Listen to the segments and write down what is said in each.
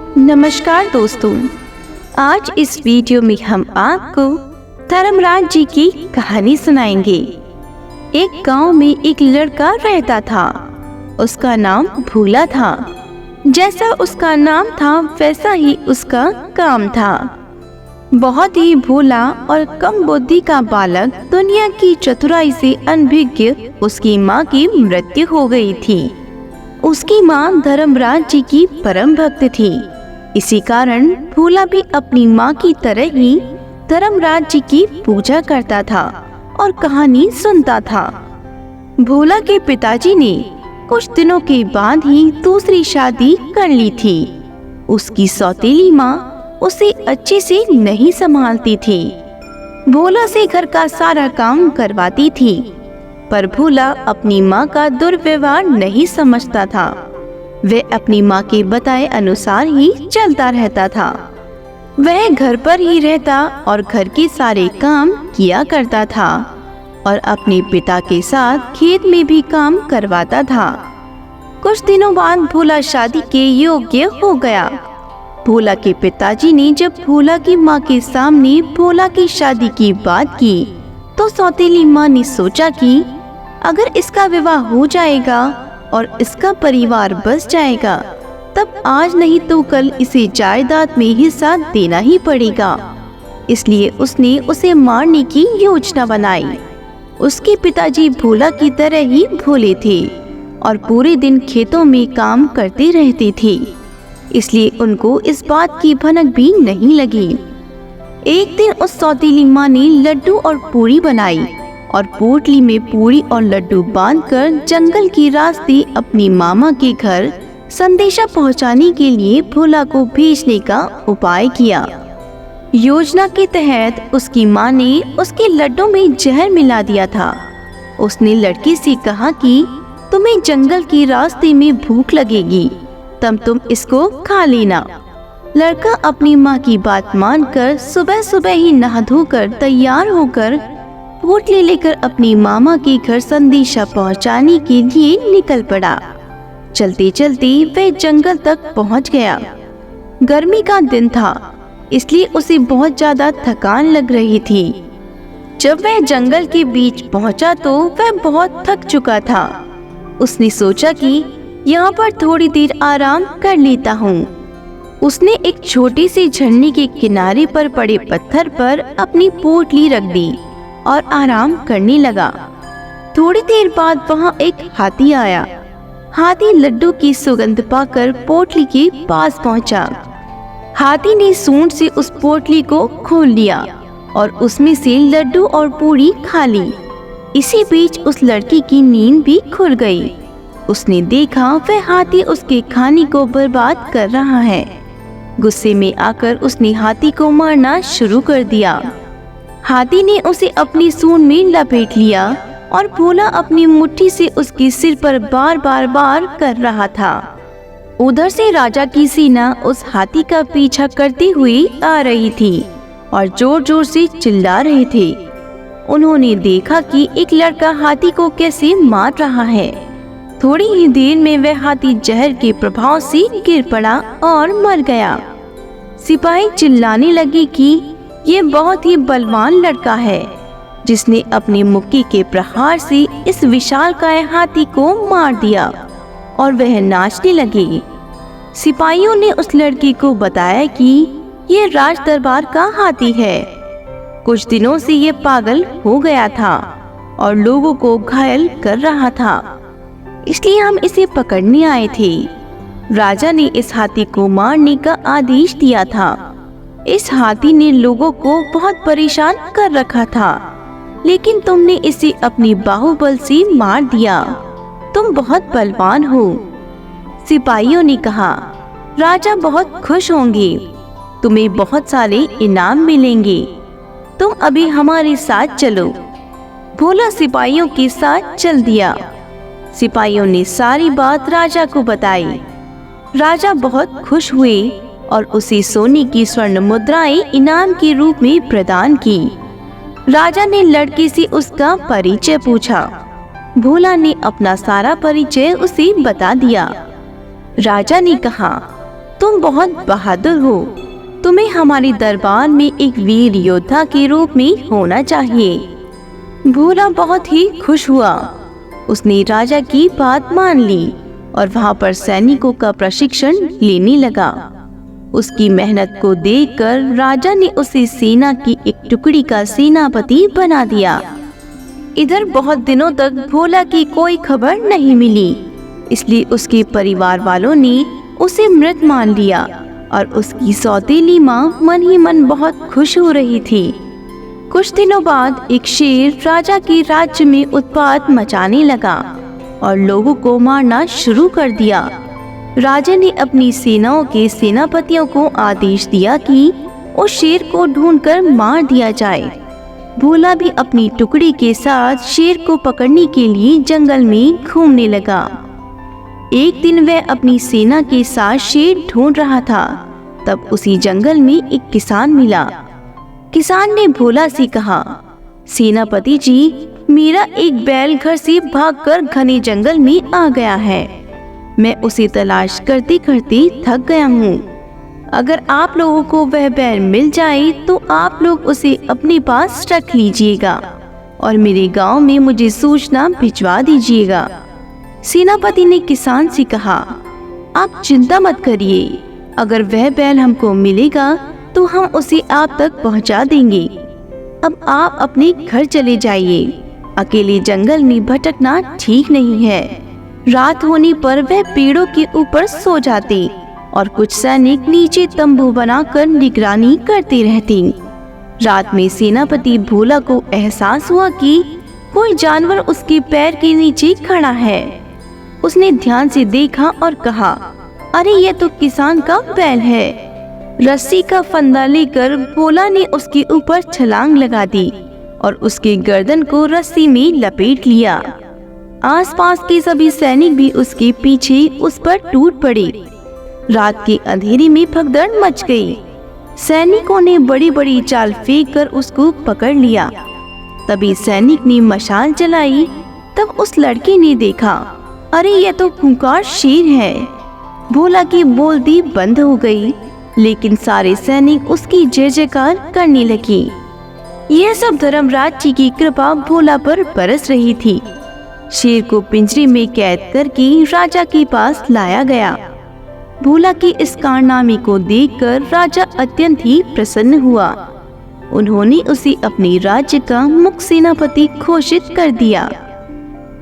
नमस्कार दोस्तों, आज इस वीडियो में हम आपको धर्मराज जी की कहानी सुनाएंगे। एक गांव में एक लड़का रहता था। उसका नाम भोला था। जैसा उसका नाम था वैसा ही उसका काम था। बहुत ही भोला और कम बुद्धि का बालक दुनिया की चतुराई से अनभिज्ञ उसकी माँ की मृत्यु हो गई थी। उसकी माँ धर्मराज जी की परम भक्त थी। इसी कारण भोला भी अपनी माँ की तरह ही धर्मराज जी की पूजा करता था और कहानी सुनता था। भोला के पिताजी ने कुछ दिनों के बाद ही दूसरी शादी कर ली थी। उसकी सौतेली माँ उसे अच्छे से नहीं संभालती थी। भोला से घर का सारा काम करवाती थी, पर भोला अपनी माँ का दुर्व्यवहार नहीं समझता था। वह अपनी माँ के बताए अनुसार ही चलता रहता था। वह घर पर ही रहता और घर के सारे काम किया करता था और अपने पिता के साथ खेत में भी काम करवाता था। कुछ दिनों बाद भोला शादी के योग्य हो गया। भोला के पिताजी ने जब भोला की माँ के सामने भोला की शादी की बात की तो सौतेली माँ ने सोचा कि अगर इसका विवाह हो जाएगा और इसका परिवार बस जाएगा, तब आज नहीं तो कल इसे जायदाद में हिस्सा देना ही पड़ेगा। इसलिए उसने उसे मारने की योजना बनाई। उसके पिताजी भोला की तरह ही भोले थे और पूरे दिन खेतों में काम करते रहते थे, इसलिए उनको इस बात की भनक भी नहीं लगी। एक दिन उस सौतेली माँ ने लड्डू और पूरी बनाई और पोटली में पूरी और लड्डू बांधकर जंगल के रास्ते अपनी मामा के घर संदेशा पहुंचाने के लिए भोला को भेजने का उपाय किया। योजना के तहत उसकी माँ ने उसके लड्डू में जहर मिला दिया था। उसने लड़की से कहा कि तुम्हें जंगल के रास्ते में भूख लगेगी, तब तुम इसको खा लेना। लड़का अपनी माँ की बात मानकर सुबह सुबह ही नहा धोकर तैयार होकर पोटली लेकर अपनी मामा के घर संदेशा पहुंचाने के लिए निकल पड़ा। चलते चलते वह जंगल तक पहुंच गया। गर्मी का दिन था, इसलिए उसे बहुत ज्यादा थकान लग रही थी। जब वह जंगल के बीच पहुंचा तो वह बहुत थक चुका था। उसने सोचा कि यहाँ पर थोड़ी देर आराम कर लेता हूँ। उसने एक छोटे से झरने के किनारे पर पड़े पत्थर पर अपनी पोटली रख दी और आराम करने लगा। थोड़ी देर बाद वहाँ एक हाथी आया। हाथी लड्डू की सुगंध पाकर पोटली के पास पहुँचा। हाथी ने सूंड से उस पोटली को खोल लिया और उसमें से लड्डू और पूरी खा ली। इसी बीच उस लड़की की नींद भी खुल गई। उसने देखा वह हाथी उसके खाने को बर्बाद कर रहा है। गुस्से में आकर उसने हाथी को मारना शुरू कर दिया। हाथी ने उसे अपनी सूंड में लपेट लिया और भोला अपनी मुट्ठी से उसके सिर पर बार बार कर रहा था। उधर से राजा की सेना उस हाथी का पीछा करते हुए आ रही थी और जोर जोर से चिल्ला रहे थे। उन्होंने देखा कि एक लड़का हाथी को कैसे मार रहा है। थोड़ी ही देर में वह हाथी जहर के प्रभाव से गिर पड़ा और मर गया। सिपाही चिल्लाने लगे कि ये बहुत ही बलवान लड़का है, जिसने अपनी मुक्की के प्रहार से इस विशालकाय हाथी को मार दिया, और वह नाचने लगे। सिपाहियों ने उस लड़के को बताया कि ये राज दरबार का हाथी है। कुछ दिनों से ये पागल हो गया था और लोगों को घायल कर रहा था, इसलिए हम इसे पकड़ने आए थे। राजा ने इस हाथी को मारने का आदेश दिया था। इस हाथी ने लोगों को बहुत परेशान कर रखा था, लेकिन तुमने इसे अपनी बाहुबल से मार दिया। तुम बहुत बलवान हो। सिपाहियों ने कहा, राजा बहुत खुश होंगे, तुम्हें बहुत सारे इनाम मिलेंगे। तुम अभी हमारे साथ चलो। भोला सिपाहियों के साथ चल दिया। सिपाहियों ने सारी बात राजा को बताई। राजा बहुत खुश हुए और उसे सोने की स्वर्ण मुद्राएं इनाम के रूप में प्रदान की। राजा ने लड़के से उसका परिचय पूछा। भोला ने अपना सारा परिचय उसे बता दिया। राजा ने कहा, तुम बहुत बहादुर हो। तुम्हें हमारे दरबार में एक वीर योद्धा के रूप में होना चाहिए। भोला बहुत ही खुश हुआ। उसने राजा की बात मान ली और वहां पर सैनिकों का प्रशिक्षण लेने लगा। उसकी मेहनत को देखकर राजा ने उसे सेना की एक टुकड़ी का सेनापति बना दिया। इधर बहुत दिनों तक भोला की कोई खबर नहीं मिली, इसलिए उसके परिवार वालों ने उसे मृत मान लिया और उसकी सौतेली माँ मन ही मन बहुत खुश हो रही थी। कुछ दिनों बाद एक शेर राजा के राज्य में उत्पात मचाने लगा और लोगों को मारना शुरू कर दिया। राजा ने अपनी सेनाओं के सेनापतियों को आदेश दिया कि उस शेर को ढूंढकर मार दिया जाए। भोला भी अपनी टुकड़ी के साथ शेर को पकड़ने के लिए जंगल में घूमने लगा। एक दिन वह अपनी सेना के साथ शेर ढूंढ रहा था, तब उसी जंगल में एक किसान मिला। किसान ने भोला से कहा, सेनापति जी, मेरा एक बैल घर से भागकर घने जंगल में आ गया है। मैं उसे तलाश करते करते थक गया हूँ। अगर आप लोगों को वह बैल मिल जाए तो आप लोग उसे अपने पास रख लीजिएगा और मेरे गांव में मुझे सूचना भिजवा दीजिएगा। सेनापति ने किसान से कहा, आप चिंता मत करिए, अगर वह बैल हमको मिलेगा तो हम उसे आप तक पहुंचा देंगे। अब आप अपने घर चले जाइए। अकेले जंगल में भटकना ठीक नहीं है। रात होने पर वह पेड़ों के ऊपर सो जाते और कुछ सैनिक नीचे तंबू बनाकर निगरानी करते रहते। रात में सेनापति भोला को एहसास हुआ कि कोई जानवर उसके पैर के नीचे खड़ा है। उसने ध्यान से देखा और कहा, अरे ये तो किसान का बैल है। रस्सी का फंदा लेकर भोला ने उसके ऊपर छलांग लगा दी और उसके गर्दन को रस्सी में लपेट लिया। आसपास के सभी सैनिक भी उसके पीछे उस पर टूट पड़े। रात के अंधेरे में भगदड़ मच गई। सैनिकों ने बड़ी बड़ी चाल फेंक कर उसको पकड़ लिया। तभी सैनिक ने मशाल जलाई। तब उस लड़के ने देखा, अरे ये तो खूंखार शेर है। भोला की बोलती बंद हो गई, लेकिन सारे सैनिक उसकी जय जयकार करने लगे। यह सब धर्मराज जी की कृपा भोला पर बरस रही थी। शेर को पिंजरे में कैद करके राजा के पास लाया गया। भोला के इस कारनामे को देखकर राजा अत्यंत ही प्रसन्न हुआ। उन्होंने उसे अपने राज्य का मुख्य सेनापति घोषित कर दिया।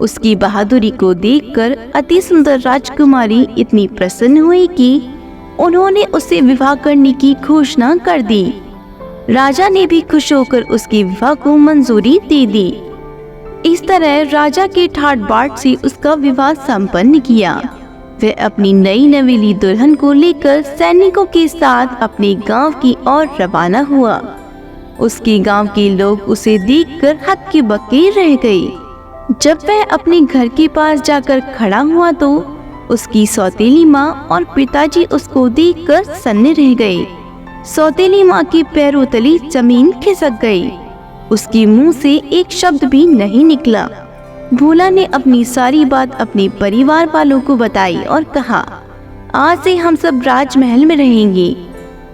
उसकी बहादुरी को देखकर अति सुंदर राजकुमारी इतनी प्रसन्न हुई कि उन्होंने उससे विवाह करने की घोषणा कर दी। राजा ने भी खुश होकर उसके विवाह को मंजूरी दे दी। इस तरह राजा के ठाट बाट से उसका विवाह संपन्न किया। वह अपनी नई नवेली दुल्हन को लेकर सैनिकों के साथ अपने गांव की ओर रवाना हुआ। उसके गांव के लोग उसे देखकर हक्के बक्के रह गए। जब वह अपने घर के पास जाकर खड़ा हुआ तो उसकी सौतेली माँ और पिताजी उसको देखकर सन्न रह गए। सौतेली माँ के पैरों तले जमीन खिसक गई। उसके मुंह से एक शब्द भी नहीं निकला। भोला ने अपनी सारी बात अपने परिवार वालों को बताई और कहा, आज से हम सब राजमहल में रहेंगे।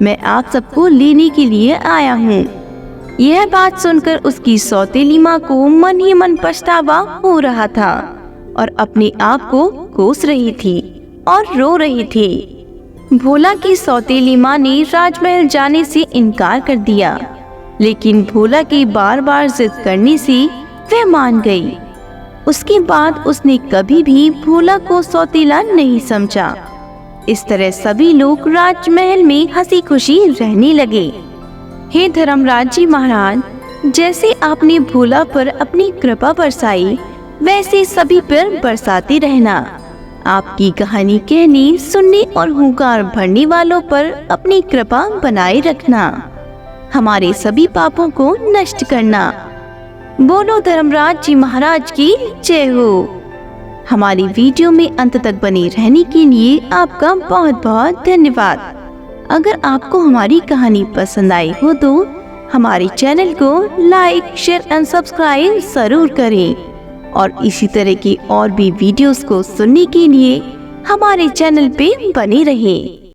मैं आप सबको लेने के लिए आया हूँ। यह बात सुनकर उसकी सौतेली माँ को मन ही मन पछतावा हो रहा था और अपने आप को कोस रही थी और रो रही थी। भोला की सौतेली माँ ने राजमहल जाने से इनकार कर दिया, लेकिन भोला के बार बार जिद करने से वह मान गई। उसके बाद उसने कभी भी भोला को सौतेला नहीं समझा। इस तरह सभी लोग राजमहल में हंसी खुशी रहने लगे। हे धर्मराज जी महाराज, जैसे आपने भोला पर अपनी कृपा बरसाई, वैसे सभी पर बरसाते रहना। आपकी कहानी कहने, सुनने और हुंकार भरने वालों पर अपनी कृपा बनाए रखना। हमारे सभी पापों को नष्ट करना। बोलो धर्मराज जी महाराज की जय हो। हमारी वीडियो में अंत तक बने रहने के लिए आपका बहुत बहुत धन्यवाद। अगर आपको हमारी कहानी पसंद आई हो तो हमारे चैनल को लाइक, शेयर एंड सब्सक्राइब जरूर करें और इसी तरह की और भी वीडियोस को सुनने के लिए हमारे चैनल पे बने रहें।